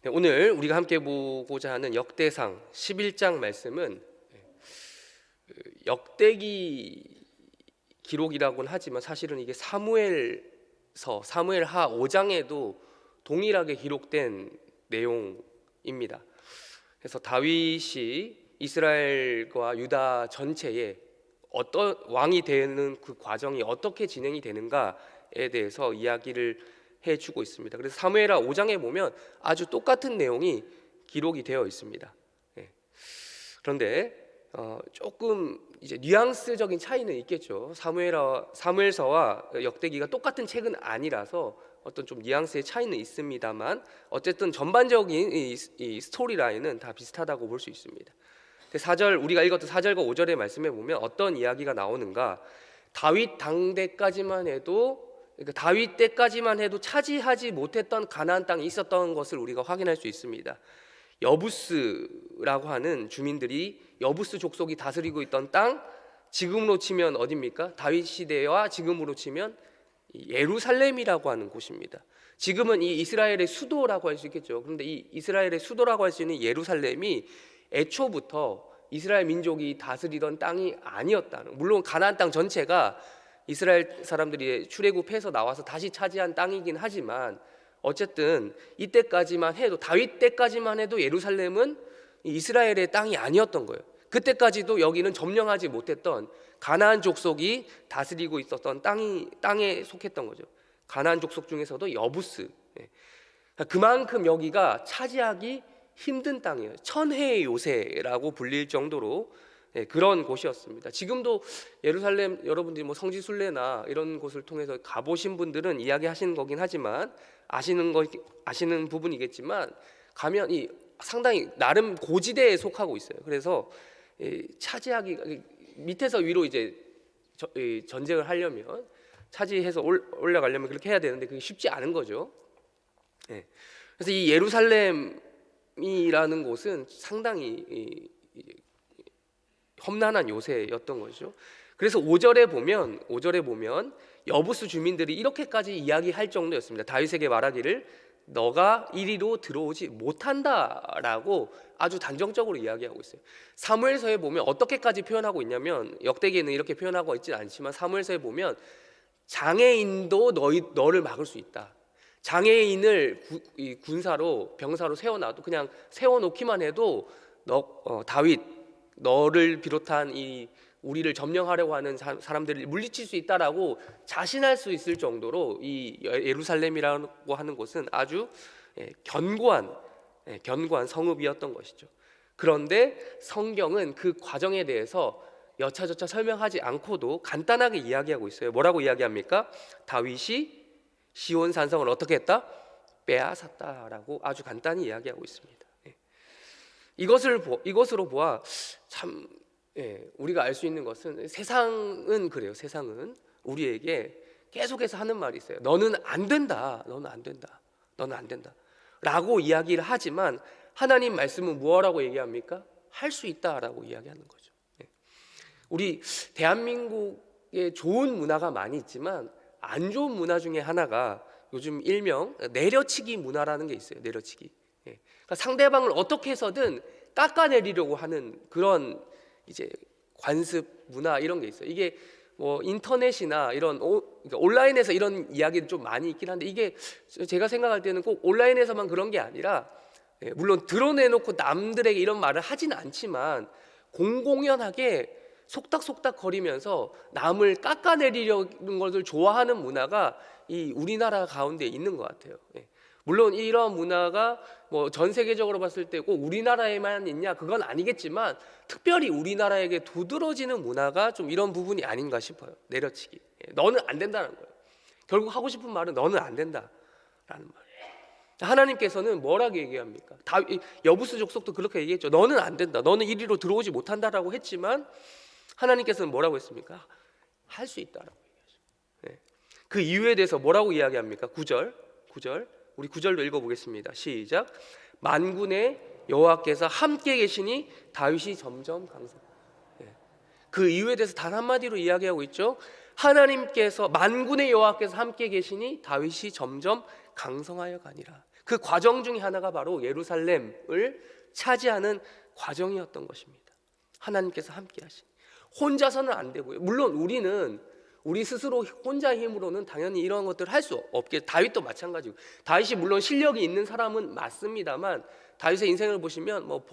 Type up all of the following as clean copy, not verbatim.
네, 오늘 우리가 함께 보고자 하는 역대상 11장 말씀은 역대기 기록이라고는 하지만 사실은 이게 사무엘하 5장에도 동일하게 기록된 내용입니다. 그래서 다윗이 이스라엘과 유다 전체에 어떤 왕이 되는 그 과정이 어떻게 진행이 되는가에 대해서 이야기를 해주고 있습니다. 그래서 사무엘하 5장에 보면 아주 똑같은 내용이 기록이 되어 있습니다. 그런데 조금 이제 뉘앙스적인 차이는 있겠죠. 사무엘서와 역대기가 똑같은 책은 아니라서 어떤 좀 뉘앙스의 차이는 있습니다만 어쨌든 전반적인 이 스토리 라인은 다 비슷하다고 볼 수 있습니다. 4절 우리가 읽었던 4절과 5절의 말씀에 보면 어떤 이야기가 나오는가? 다윗 당대까지만 해도 그러니까 다윗 때까지만 해도 차지하지 못했던 가나안 땅이 있었던 것을 우리가 확인할 수 있습니다. 여부스라고 하는 주민들이 여부스 족속이 다스리고 있던 땅, 지금으로 치면 어디입니까? 다윗 시대와 지금으로 치면 예루살렘이라고 하는 곳입니다. 지금은 이 이스라엘의 수도라고 할 수 있겠죠. 그런데 이 이스라엘의 수도라고 할 수 있는 예루살렘이 애초부터 이스라엘 민족이 다스리던 땅이 아니었다는, 물론 가나안 땅 전체가 이스라엘 사람들이 출애굽해서 나와서 다시 차지한 땅이긴 하지만 어쨌든 이때까지만 해도 다윗 때까지만 해도 예루살렘은 이스라엘의 땅이 아니었던 거예요. 그때까지도 여기는 점령하지 못했던 가나안 족속이 다스리고 있었던 땅에 속했던 거죠. 가나안 족속 중에서도 여부스. 그만큼 여기가 차지하기 힘든 땅이에요. 천혜의 요새라고 불릴 정도로 그런 곳이었습니다. 지금도 예루살렘 여러분들이 뭐 성지순례나 이런 곳을 통해서 가보신 분들은 이야기하시는 거긴 하지만 아시는 부분이겠지만 가면 이 상당히 나름 고지대에 속하고 있어요. 그래서 차지하기 밑에서 위로 이제 전쟁을 하려면 차지해서 올라가려면 그렇게 해야 되는데 그게 쉽지 않은 거죠. 그래서 이 예루살렘이라는 곳은 상당히 험난한 요새였던 거죠. 그래서 5절에 보면 여부스 주민들이 이렇게까지 이야기할 정도였습니다. 다윗에게 말하기를 너가 이리로 들어오지 못한다라고 아주 단정적으로 이야기하고 있어요. 사무엘서에 보면 어떻게까지 표현하고 있냐면 역대기에는 이렇게 표현하고 있지 않지만 사무엘서에 보면 장애인도 너를 막을 수 있다. 장애인을 군사로 병사로 세워놔도 그냥 세워놓기만 해도 다윗 너를 비롯한 이 우리를 점령하려고 하는 사람들을 물리칠 수 있다라고 자신할 수 있을 정도로 이 예루살렘이라고 하는 곳은 아주 견고한 성읍이었던 것이죠. 그런데 성경은 그 과정에 대해서 여차저차 설명하지 않고도 간단하게 이야기하고 있어요. 뭐라고 이야기합니까? 다윗이 시온 산성을 어떻게 했다? 빼앗았다라고 아주 간단히 이야기하고 있습니다. 이것으로 보아 참 우리가 알 수 있는 것은 세상은 그래요. 세상은 우리에게 계속해서 하는 말이 있어요. 너는 안 된다. 라고 이야기를 하지만 하나님 말씀은 뭐라고 얘기합니까? 할 수 있다라고 이야기하는 거죠. 우리 대한민국에 좋은 문화가 많이 있지만 안 좋은 문화 중에 하나가 요즘 일명 내려치기 문화라는 게 있어요. 내려치기. 그러니까 상대방을 어떻게 해서든 깎아내리려고 하는 그런 이제 관습 문화 이런 게 있어요. 이게 뭐 인터넷이나 이런 그러니까 온라인에서 이런 이야기는 좀 많이 있긴 한데 이게 제가 생각할 때는 꼭 온라인에서만 그런 게 아니라 물론 드러내놓고 남들에게 이런 말을 하진 않지만 공공연하게 속닥속닥 거리면서 남을 깎아내리려는 것을 좋아하는 문화가 이 우리나라 가운데 있는 것 같아요. 물론 이런 문화가 뭐 전 세계적으로 봤을 때 꼭 우리나라에만 있냐 그건 아니겠지만 특별히 우리나라에게 두드러지는 문화가 좀 이런 부분이 아닌가 싶어요. 내려치기. 너는 안 된다는 거예요. 결국 하고 싶은 말은 너는 안 된다라는 말. 하나님께서는 뭐라고 얘기합니까? 여부스 족속도 그렇게 얘기했죠. 너는 안 된다. 너는 이리로 들어오지 못한다라고 했지만 하나님께서는 뭐라고 했습니까? 할 수 있다라고 얘기하죠. 그 이유에 대해서 뭐라고 이야기합니까? 9절 우리 9절도 읽어보겠습니다. 시작. 만군의 여호와께서 함께 계시니 다윗이 점점 강성. 그 이유에 대해서 단 한마디로 이야기하고 있죠. 하나님께서 만군의 여호와께서 함께 계시니 다윗이 점점 강성하여 가니라. 그 과정 중에 하나가 바로 예루살렘을 차지하는 과정이었던 것입니다. 하나님께서 함께 하신. 혼자서는 안 되고요. 물론 우리 스스로 혼자 힘으로는 당연히 이런 것들을 할 수 없게, 다윗도 마찬가지고, 다윗이 물론 실력이 있는 사람은 맞습니다만 다윗의 인생을 보시면 뭐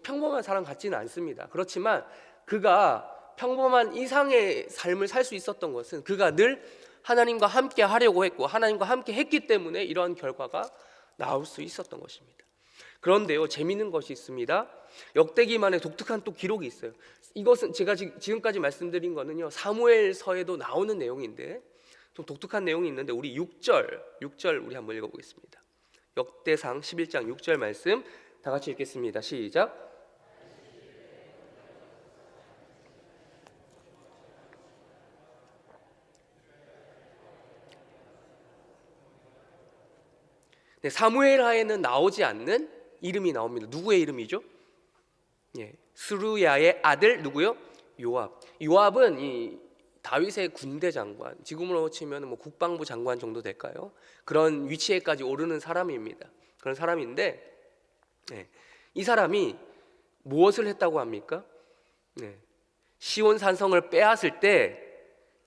평범한 사람 같지는 않습니다. 그렇지만 그가 평범한 이상의 삶을 살 수 있었던 것은 그가 늘 하나님과 함께 하려고 했고 하나님과 함께 했기 때문에 이러한 결과가 나올 수 있었던 것입니다. 그런데요, 재미있는 것이 있습니다. 역대기만의 독특한 또 기록이 있어요. 이것은 제가 지금까지 말씀드린 거는요, 사무엘서에도 나오는 내용인데 좀 독특한 내용이 있는데, 우리 6절 우리 한번 읽어보겠습니다. 역대상 11장 6절 말씀 다 같이 읽겠습니다. 시작. 네, 사무엘하에는 나오지 않는 이름이 나옵니다. 누구의 이름이죠? 예, 스루야의 아들 누구요? 요압. 요압은 이 다윗의 군대 장관, 지금으로 치면 뭐 국방부 장관 정도 될까요? 그런 위치에까지 오르는 사람입니다. 그런 사람인데, 이 사람이 무엇을 했다고 합니까? 시온 산성을 빼앗을 때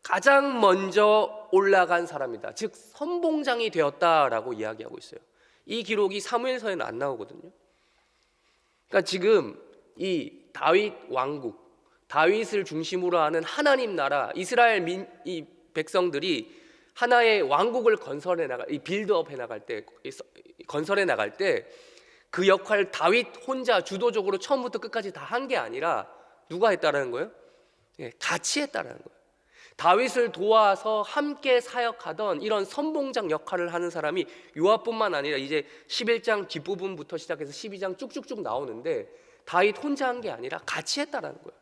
가장 먼저 올라간 사람이다. 즉 선봉장이 되었다라고 이야기하고 있어요. 이 기록이 사무엘서에는 안 나오거든요. 그러니까 지금 이 다윗 왕국, 다윗을 중심으로 하는 하나님 나라, 이스라엘 이 백성들이 하나의 왕국을 건설해 나갈, 이 빌드업 해 나갈 때, 건설해 나갈 때 그 역할 다윗 혼자 주도적으로 처음부터 끝까지 다 한 게 아니라 누가 했다라는 거예요? 같이 했다라는 거예요. 다윗을 도와서 함께 사역하던 이런 선봉장 역할을 하는 사람이 요압뿐만 아니라 이제 11장 뒷부분부터 시작해서 12장 쭉쭉쭉 나오는데 다윗 혼자 한 게 아니라 같이 했다라는 거예요.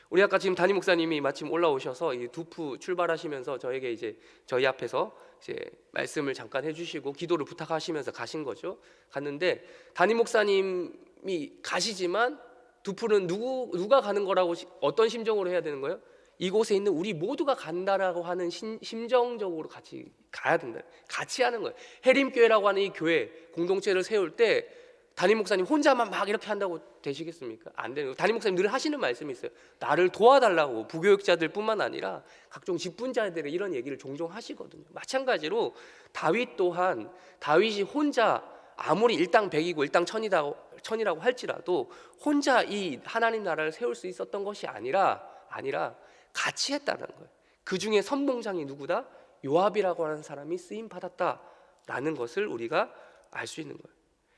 우리 아까 지금 담임 목사님이 마침 올라오셔서 이 두프 출발하시면서 저에게 이제 저희 앞에서 이제 말씀을 잠깐 해주시고 기도를 부탁하시면서 가신 거죠. 갔는데 담임 목사님이 가시지만 두프는 누가 가는 거라고 어떤 심정으로 해야 되는 거예요? 이곳에 있는 우리 모두가 간다라고 하는 심정적으로 같이 가야 된다. 같이 하는 거예요. 해림교회라고 하는 이 교회 공동체를 세울 때 담임 목사님 혼자만 막 이렇게 한다고 되시겠습니까? 안 되는 거예요. 담임 목사님 늘 하시는 말씀이 있어요. 나를 도와달라고. 부교육자들 뿐만 아니라 각종 직분자들의 이런 얘기를 종종 하시거든요. 마찬가지로 다윗 또한 다윗이 혼자 아무리 일당백이고 일당천이라고 할지라도 혼자 이 하나님 나라를 세울 수 있었던 것이 아니라 같이 했다는 거예요. 그 중에 선봉장이 누구다? 요압이라고 하는 사람이 쓰임 받았다라는 것을 우리가 알 수 있는 거예요.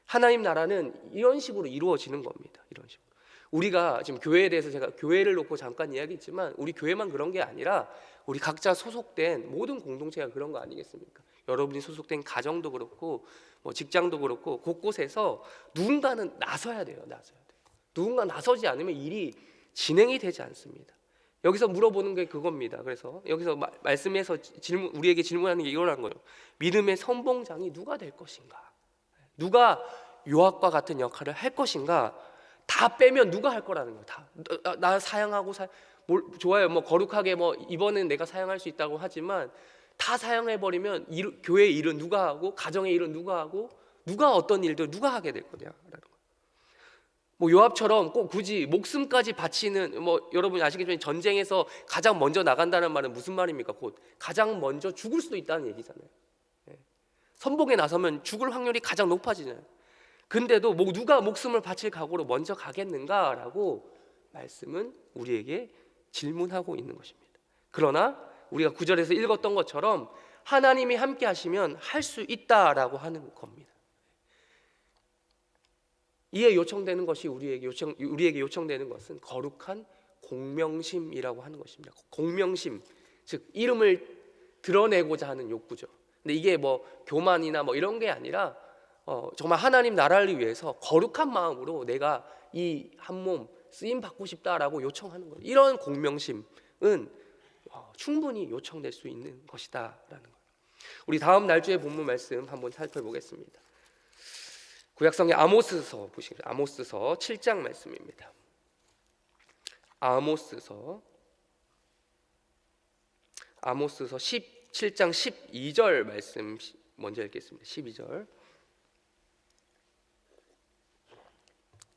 하나님 나라는 이런 식으로 이루어지는 겁니다. 이런 식으로. 우리가 지금 교회에 대해서 제가 교회를 놓고 잠깐 이야기했지만 우리 교회만 그런 게 아니라 우리 각자 소속된 모든 공동체가 그런 거 아니겠습니까? 여러분이 소속된 가정도 그렇고 뭐 직장도 그렇고 곳곳에서 누군가는 나서야 돼요. 누군가 나서지 않으면 일이 진행이 되지 않습니다. 여기서 물어보는 게 그겁니다. 그래서 여기서 말씀에서 우리에게 질문하는 게 이거라는 거예요. 믿음의 선봉장이 누가 될 것인가? 누가 요압과 같은 역할을 할 것인가? 다 빼면 누가 할 거라는 거예요. 다 나 사양하고 좋아요. 뭐 거룩하게 뭐 이번엔 내가 사양할 수 있다고 하지만 다 사양해 버리면 교회의 일은 누가 하고 가정의 일은 누가 하고 누가 어떤 일들 누가 하게 될 거냐라는 거예요. 뭐 요압처럼 꼭 굳이 목숨까지 바치는, 뭐 여러분이 아시겠지만 전쟁에서 가장 먼저 나간다는 말은 무슨 말입니까? 곧 가장 먼저 죽을 수도 있다는 얘기잖아요. 선봉에 나서면 죽을 확률이 가장 높아지잖아요. 근데도 누가 목숨을 바칠 각오로 먼저 가겠는가라고 말씀은 우리에게 질문하고 있는 것입니다. 그러나 우리가 9절에서 읽었던 것처럼 하나님이 함께 하시면 할 수 있다라고 하는 겁니다. 이에 요청되는 것이 우리에게 요청되는 것은 거룩한 공명심이라고 하는 것입니다. 공명심, 즉 이름을 드러내고자 하는 욕구죠. 근데 이게 뭐 교만이나 뭐 이런 게 아니라 정말 하나님 나라를 위해서 거룩한 마음으로 내가 이 한 몸 쓰임 받고 싶다라고 요청하는 거예요. 이런 공명심은 충분히 요청될 수 있는 것이다라는 거예요. 우리 다음 날주의 본문 말씀 한번 살펴보겠습니다. 구약성의 아모스서 보시겠습니다. 아모스서 7장 말씀입니다. 아모스서 17장 12절 말씀 먼저 읽겠습니다. 12절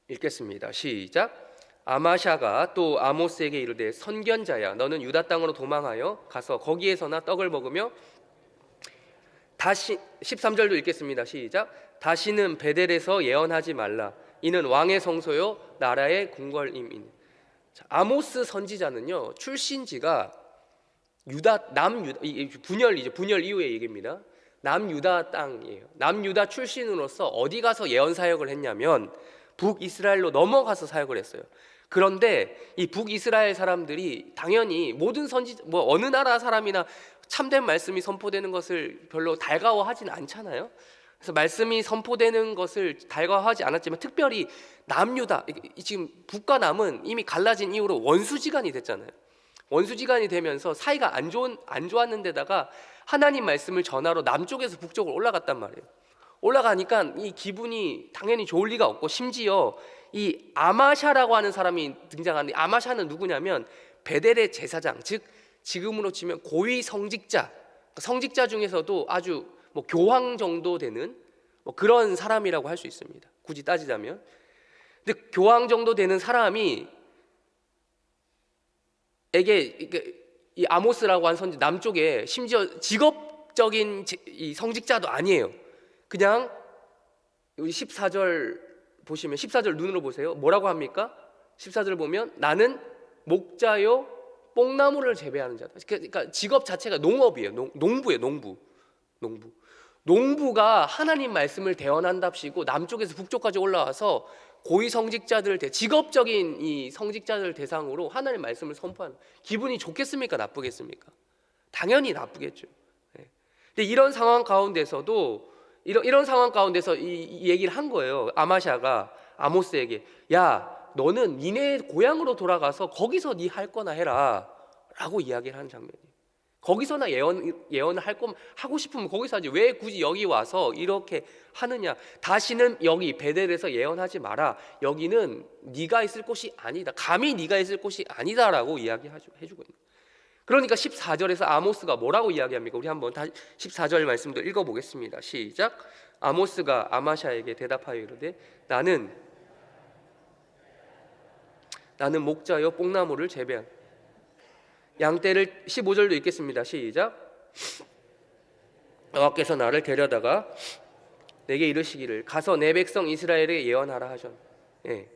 읽겠습니다. 시작. 아마샤가 또 아모스에게 이르되 선견자야 너는 유다 땅으로 도망하여 가서 거기에서나 떡을 먹으며 다시 13절도 읽겠습니다. 시작. 다시는 베델에서 예언하지 말라. 이는 왕의 성소요 나라의 궁궐임이니. 아모스 선지자는요 출신지가 유다 남유다 분열 이후의 얘기입니다. 남유다 땅이에요. 남유다 출신으로서 어디 가서 예언 사역을 했냐면 북이스라엘로 넘어가서 사역을 했어요. 그런데 이 북이스라엘 사람들이 당연히 모든 어느 나라 사람이나 참된 말씀이 선포되는 것을 별로 달가워하진 않잖아요. 그래서 말씀이 선포되는 것을 달가워하지 않았지만 특별히 남유다, 지금 북과 남은 이미 갈라진 이후로 원수지간이 됐잖아요. 원수지간이 되면서 사이가 안 좋았는데다가 하나님 말씀을 전하러 남쪽에서 북쪽으로 올라갔단 말이에요. 올라가니까 이 기분이 당연히 좋을 리가 없고, 심지어 이 아마샤라고 하는 사람이 등장하는데, 아마샤는 누구냐면 베델의 제사장, 즉 지금으로 치면 고위 성직자, 성직자 중에서도 아주 교황 정도 되는 그런 사람이라고 할 수 있습니다. 굳이 따지자면. 근데 교황 정도 되는 사람이 이 아모스라고 하는 선지 남쪽에 심지어 직업적인 이 성직자도 아니에요. 그냥 우리 14절 보시면 14절 눈으로 보세요. 뭐라고 합니까? 14절 보면 나는 목자요 뽕나무를 재배하는 자다. 그러니까 직업 자체가 농업이에요. 농부예요. 농부가 하나님 말씀을 대언한답시고 남쪽에서 북쪽까지 올라와서 고위 성직자들 직업적인 이 성직자들 대상으로 하나님 말씀을 선포하는, 기분이 좋겠습니까? 나쁘겠습니까? 당연히 나쁘겠죠. 근데 이런 상황 가운데서도 이런 상황 가운데서 이 얘기를 한 거예요. 아마샤가 아모스에게, 야 너는 니네 고향으로 돌아가서 거기서 네 할 거나 해라 라고 이야기를 하는 장면이에요. 거기서나 예언을 할 거면 하고 싶으면 거기서 하지, 왜 굳이 여기 와서 이렇게 하느냐. 다시는 여기 베델에서 예언하지 마라. 여기는 네가 있을 곳이 아니다. 감히 네가 있을 곳이 아니다라고 이야기해주고 있는 거예요. 그러니까 14절에서 아모스가 뭐라고 이야기합니까? 우리 한번 다시 14절 말씀도 읽어보겠습니다. 시작. 아모스가 아마샤에게 대답하여 이르되 나는 목자여 뽕나무를 재배한 양떼를, 15절도 읽겠습니다. 시작. 여호와께서 나를 데려다가 내게 이르시기를 가서 내 백성 이스라엘에게 예언하라 하셨. 그러니까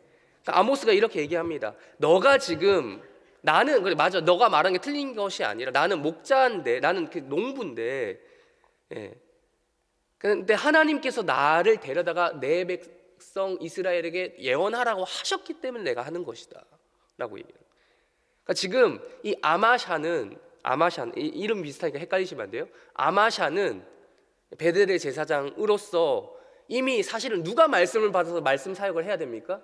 아모스가 이렇게 얘기합니다. 너가 지금, 나는 그래 맞아, 너가 말한 게 틀린 것이 아니라 나는 목자인데, 나는 농부인데, 그런데 하나님께서 나를 데려다가 내 백성 이스라엘에게 예언하라고 하셨기 때문에 내가 하는 것이다라고 얘기해요. 그러니까 지금 이 아마샤는 이름 비슷하니까 헷갈리시면 안 돼요. 아마샤는 베델의 제사장으로서 이미 사실은 누가 말씀을 받아서 말씀 사역을 해야 됩니까?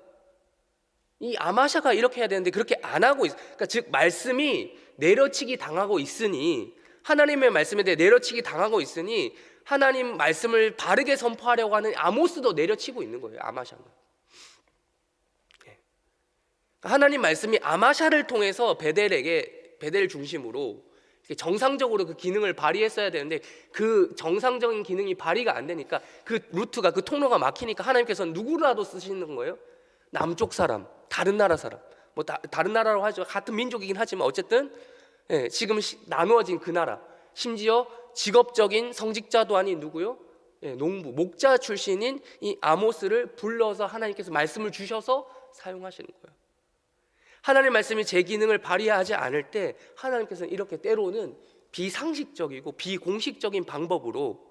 이 아마샤가 이렇게 해야 되는데 그렇게 안 하고 있어요. 그러니까 즉 말씀이 내려치기 당하고 있으니, 하나님의 말씀에 대해 내려치기 당하고 있으니 하나님 말씀을 바르게 선포하려고 하는 아모스도 내려치고 있는 거예요. 아마샤는. 하나님 말씀이 아마샤를 통해서 베델 중심으로 정상적으로 그 기능을 발휘했어야 되는데 그 정상적인 기능이 발휘가 안 되니까, 그 루트가, 그 통로가 막히니까 하나님께서는 누구라도 쓰시는 거예요. 남쪽 사람, 다른 나라 사람, 다른 나라라고 하죠. 같은 민족이긴 하지만 어쨌든 지금 나누어진 그 나라, 심지어 직업적인 성직자도 아닌 누구요? 농부, 목자 출신인 이 아모스를 불러서 하나님께서 말씀을 주셔서 사용하시는 거예요. 하나님 말씀이 제 기능을 발휘하지 않을 때 하나님께서는 이렇게 때로는 비상식적이고 비공식적인 방법으로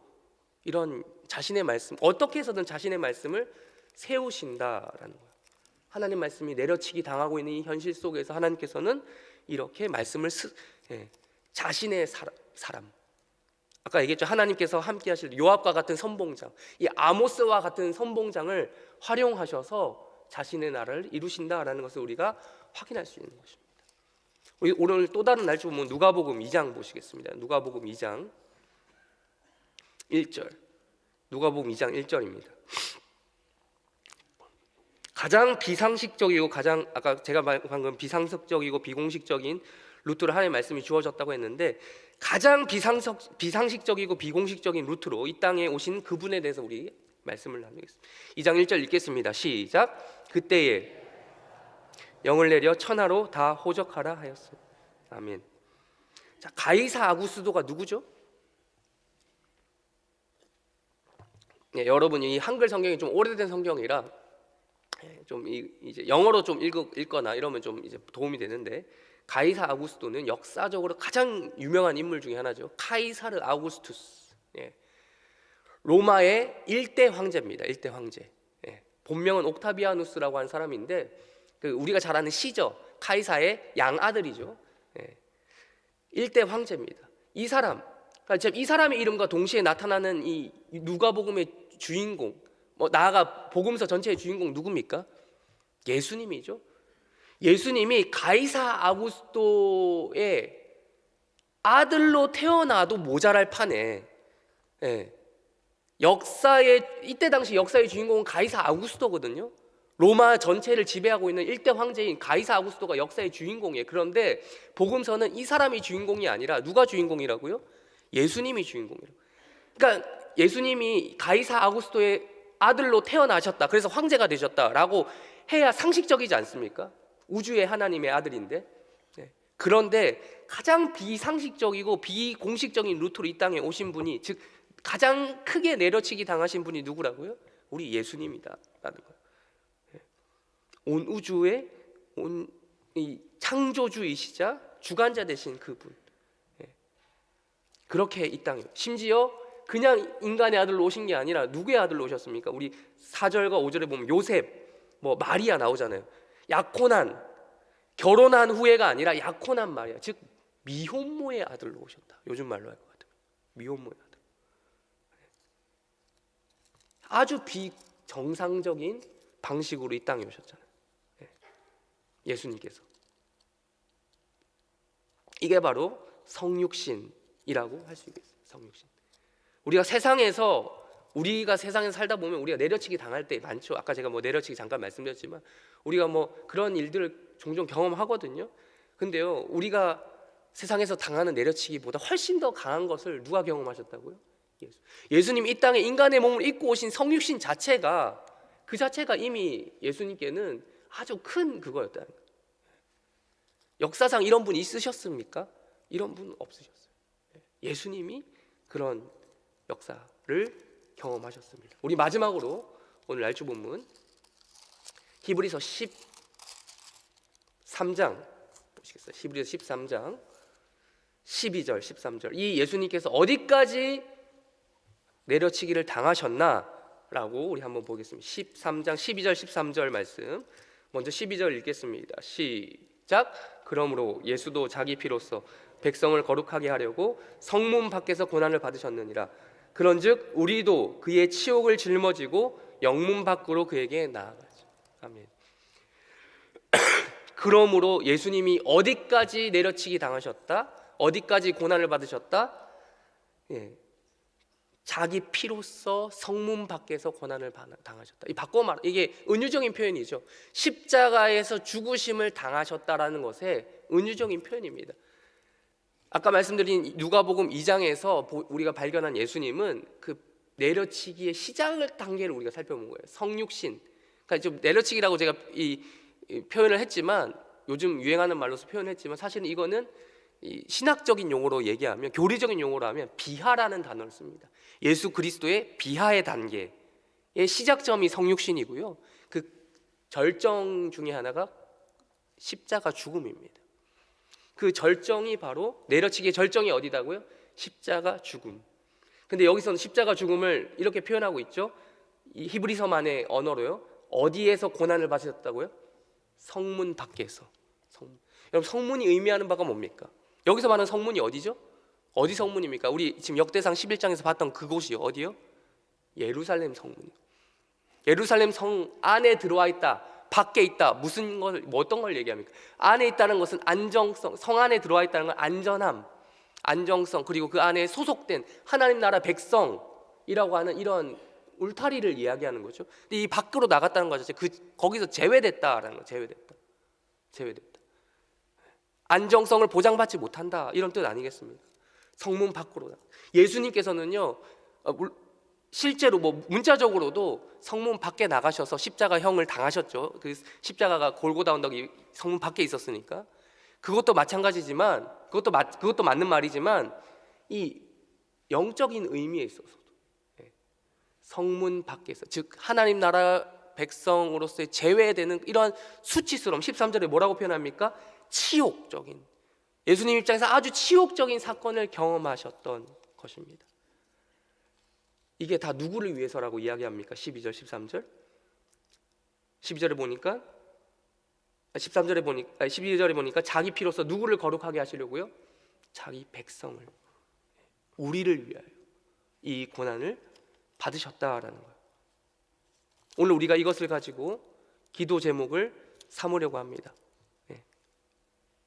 이런 자신의 말씀, 어떻게 해서든 자신의 말씀을 세우신다라는 거예요. 하나님 말씀이 내려치기 당하고 있는 이 현실 속에서 하나님께서는 이렇게 말씀을 자신의 사람, 아까 얘기했죠. 하나님께서 함께 하실 요압과 같은 선봉장, 이 아모스와 같은 선봉장을 활용하셔서 자신의 나라를 이루신다라는 것을 우리가 확인할 수 있는 것입니다. 우리 오늘 또 다른 날짜 보면 누가복음 2장 보시겠습니다. 누가복음 2장 1절. 누가복음 2장 1절입니다. 가장 비상식적이고 아까 제가 방금 비상식적이고 비공식적인 루트로 하나님의 말씀이 주어졌다고 했는데, 가장 비상식적이고 비공식적인 루트로 이 땅에 오신 그분에 대해서 우리 말씀을 나누겠습니다. 2장 1절 읽겠습니다. 시작. 그때에 영을 내려 천하로 다 호적하라 하였습니다. 아멘. 자, 가이사 아구스도가 누구죠? 네, 여러분이 이 한글 성경이 좀 오래된 성경이라 좀 이제 영어로 좀 읽거나 이러면 좀 이제 도움이 되는데, 가이사 아구스도는 역사적으로 가장 유명한 인물 중에 하나죠. 카이사르 아우구스투스. 예. 로마의 1대 황제입니다. 1대 황제. 예. 본명은 옥타비아누스라고 하는 사람인데, 우리가 잘 아는 시저 카이사의 양아들이죠. 예. 1대 황제입니다. 이 사람, 그러니까 이 사람의 이름과 동시에 나타나는 이 누가복음의 주인공, 나아가 복음서 전체의 주인공 누굽니까? 예수님이죠. 예수님이 가이사 아구스토의 아들로 태어나도 모자랄 판에, 예, 이때 당시 역사의 주인공은 가이사 아구스토거든요. 로마 전체를 지배하고 있는 1대 황제인 가이사 아구스토가 역사의 주인공이에요. 그런데 복음서는 이 사람이 주인공이 아니라 누가 주인공이라고요? 예수님이 주인공이라고. 그러니까 예수님이 가이사 아구스토의 아들로 태어나셨다, 그래서 황제가 되셨다라고 해야 상식적이지 않습니까? 우주의 하나님의 아들인데. 네. 그런데 가장 비상식적이고 비공식적인 루트로 이 땅에 오신 분이, 즉 가장 크게 내려치기 당하신 분이 누구라고요? 우리 예수님이다라는 거예요. 네. 온 우주의 이 창조주이시자 주관자 되신 그분. 네. 그렇게 이 땅에, 심지어 그냥 인간의 아들로 오신 게 아니라 누구의 아들로 오셨습니까? 우리 4절과 5절에 보면 요셉, 마리아 나오잖아요. 약혼한, 결혼한 후에가 아니라 약혼한 마리아, 즉 미혼모의 아들로 오셨다. 요즘 말로 할 것 같아요. 미혼모의 아들. 아주 비정상적인 방식으로 이 땅에 오셨잖아요. 예수님께서. 이게 바로 성육신이라고 할 수 있겠어요. 성육신. 우리가 세상에서 살다 보면 우리가 내려치기 당할 때 많죠. 아까 제가 내려치기 잠깐 말씀드렸지만 우리가 그런 일들을 종종 경험하거든요. 근데요, 우리가 세상에서 당하는 내려치기보다 훨씬 더 강한 것을 누가 경험하셨다고요? 예수님이 이 땅에 인간의 몸을 입고 오신 성육신 자체가, 그 자체가 이미 예수님께는 아주 큰 그거였다는 거예요. 역사상 이런 분이 있으셨습니까? 이런 분은 없으셨어요. 예수님이 그런 역사를 경험하셨습니다. 우리 마지막으로 오늘 날주 본문 히브리서 13장 보시겠어요? 히브리서 13장 12절 13절. 이 예수님께서 어디까지 내려치기를 당하셨나라고 우리 한번 보겠습니다. 13장 12절 13절 말씀. 먼저 12절 읽겠습니다. 시작. 그러므로 예수도 자기 피로써 백성을 거룩하게 하려고 성문 밖에서 고난을 받으셨느니라. 그런즉 우리도 그의 치욕을 짊어지고 영문 밖으로 그에게 나아가죠. 아멘. 그러므로 예수님이 어디까지 내려치기 당하셨다? 어디까지 고난을 받으셨다? 자기 피로써 성문 밖에서 고난을 당하셨다. 이게 은유적인 표현이죠. 십자가에서 죽으심을 당하셨다라는 것의 은유적인 표현입니다. 아까 말씀드린 누가복음 2장에서 우리가 발견한 예수님은 그 내려치기의 시작 단계를 우리가 살펴본 거예요. 성육신. 그러니까 좀 내려치기라고 제가 이 표현을 했지만, 요즘 유행하는 말로서 표현했지만, 사실은 이거는 이 신학적인 용어로 얘기하면, 교리적인 용어로 하면 비하라는 단어를 씁니다. 예수 그리스도의 비하의 단계의 시작점이 성육신이고요. 그 절정 중에 하나가 십자가 죽음입니다. 그 절정이 바로, 내려치기의 절정이 어디다고요? 십자가 죽음. 근데 여기서는 십자가 죽음을 이렇게 표현하고 있죠. 이 히브리서만의 언어로요. 어디에서 고난을 받으셨다고요? 성문 밖에서. 여러분, 성문이 의미하는 바가 뭡니까? 여기서 말하는 성문이 어디죠? 어디 성문입니까? 우리 지금 역대상 11장에서 봤던 그곳이요. 어디요? 예루살렘 성문이요. 예루살렘 성 안에 들어와 있다, 밖에 있다. 어떤 걸 얘기합니까? 안에 있다는 것은 안정성, 성 안에 들어와 있다는 건 안전함, 안정성, 그리고 그 안에 소속된 하나님 나라 백성이라고 하는 이런 울타리를 이야기하는 거죠. 근데 이 밖으로 나갔다는 거죠. 거기서 제외됐다라는 거. 제외됐다. 안정성을 보장받지 못한다, 이런 뜻 아니겠습니까? 성문 밖으로. 예수님께서는요, 실제로 뭐 문자적으로도 성문 밖에 나가셔서 십자가형을 당하셨죠. 그 십자가가 골고다 언덕이 성문 밖에 있었으니까. 그것도 마찬가지지만 그것도 맞는 말이지만 이 영적인 의미에 있어서도 성문 밖에서, 즉 하나님 나라 백성으로서의 제외되는 이러한 수치스러움, 13절에 뭐라고 표현합니까? 치욕적인, 예수님 입장에서 아주 치욕적인 사건을 경험하셨던 것입니다. 이게 다 누구를 위해서라고 이야기합니까? 12절, 13절. 12절에 보니까 12절에 보니까 자기 피로서 누구를 거룩하게 하시려고요? 자기 백성을, 우리를 위하여 이 고난을 받으셨다라는 거예요. 오늘 우리가 이것을 가지고 기도 제목을 삼으려고 합니다.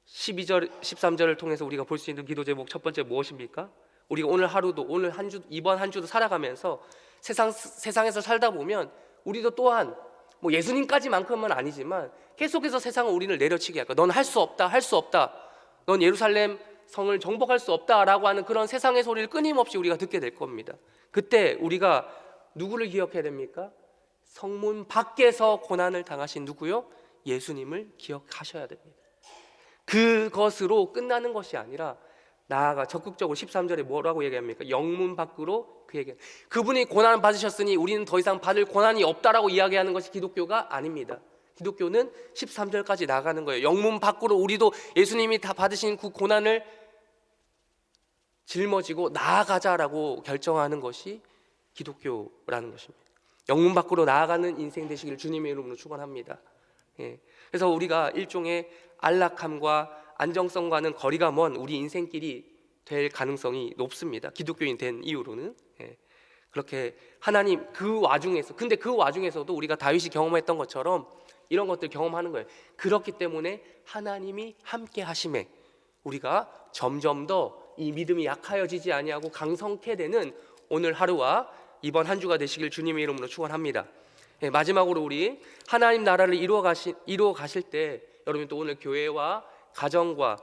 12절, 13절을 통해서 우리가 볼 수 있는 기도 제목 첫 번째 무엇입니까? 우리가 오늘 하루도, 오늘 한 주, 이번 한 주도 살아가면서 세상에서 살다 보면 우리도 또한 뭐 예수님까지만큼은 아니지만 계속해서 세상은 우리를 내려치게 할까. 넌 할 수 없다, 할 수 없다. 넌 예루살렘 성을 정복할 수 없다라고 하는 그런 세상의 소리를 끊임없이 우리가 듣게 될 겁니다. 그때 우리가 누구를 기억해야 됩니까? 성문 밖에서 고난을 당하신 누구요? 예수님을 기억하셔야 됩니다. 그것으로 끝나는 것이 아니라 나아가 적극적으로 13절에 뭐라고 얘기합니까? 영문 밖으로 그분이 고난을 받으셨으니 우리는 더 이상 받을 고난이 없다라고 이야기하는 것이 기독교가 아닙니다. 기독교는 13절까지 나가는 거예요. 영문 밖으로 우리도 예수님이 다 받으신 그 고난을 짊어지고 나아가자라고 결정하는 것이 기독교라는 것입니다. 영문 밖으로 나아가는 인생 되시기를 주님의 이름으로 축원합니다. 그래서 우리가 일종의 안락함과 안정성과는 거리가 먼 우리 인생길이 될 가능성이 높습니다. 기독교인 된 이후로는. 그렇게 하나님 근데 그 와중에서도 우리가 다윗이 경험했던 것처럼 이런 것들 경험하는 거예요. 그렇기 때문에 하나님이 함께 하심에 우리가 점점 더 이 믿음이 약하여지지 아니하고 강성케 되는 오늘 하루와 이번 한 주가 되시길 주님의 이름으로 축원합니다. 마지막으로 우리 하나님 나라를 이루어 가실 때 여러분 또 오늘 교회와 가정과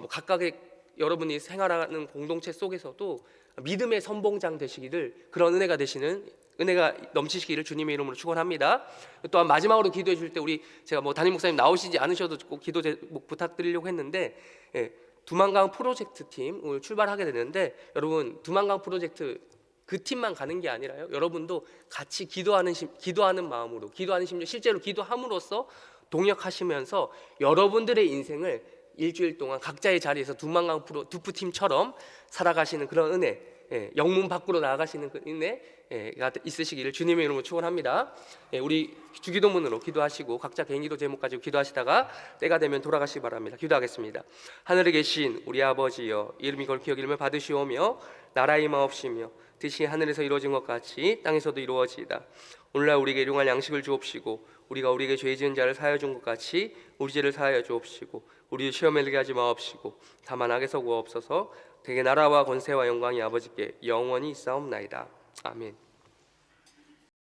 각각의 여러분이 생활하는 공동체 속에서도 믿음의 선봉장 되시기를, 그런 은혜가 넘치시기를 주님의 이름으로 축원합니다. 또한 마지막으로 기도해 줄 때 제가 담임 목사님 나오시지 않으셔도 꼭 기도 제목 부탁드리려고 했는데, 두만강 프로젝트 팀 오늘 출발하게 되는데, 여러분 두만강 프로젝트 그 팀만 가는 게 아니라요, 여러분도 같이 기도하는 마음으로, 기도하는 심지어 실제로 기도함으로써 동역하시면서 여러분들의 인생을 일주일 동안 각자의 자리에서 두만강 두프팀처럼 살아가시는 그런 은혜, 영문 밖으로 나아가시는 그 은혜가 있으시기를 주님의 이름으로 축원합니다. 우리 주기도문으로 기도하시고 각자 개인 기도 제목 가지고 기도하시다가 때가 되면 돌아가시기 바랍니다. 기도하겠습니다. 하늘에 계신 우리 아버지여, 이름이 거룩히 여김을 받으시오며 나라의 임하옵시며 뜻이 하늘에서 이루어진 것 같이 땅에서도 이루어지이다. 오늘날 우리에게 일용할 양식을 주옵시고 우리가 우리에게 죄 지은 자를 사하여 준 것 같이 우리 죄를 사하여 주옵시고 우리를 시험에 들게 하지 마옵시고 다만 악에서 구하옵소서. 대개 나라와 권세와 영광이 아버지께 영원히 있사옵나이다. 아멘.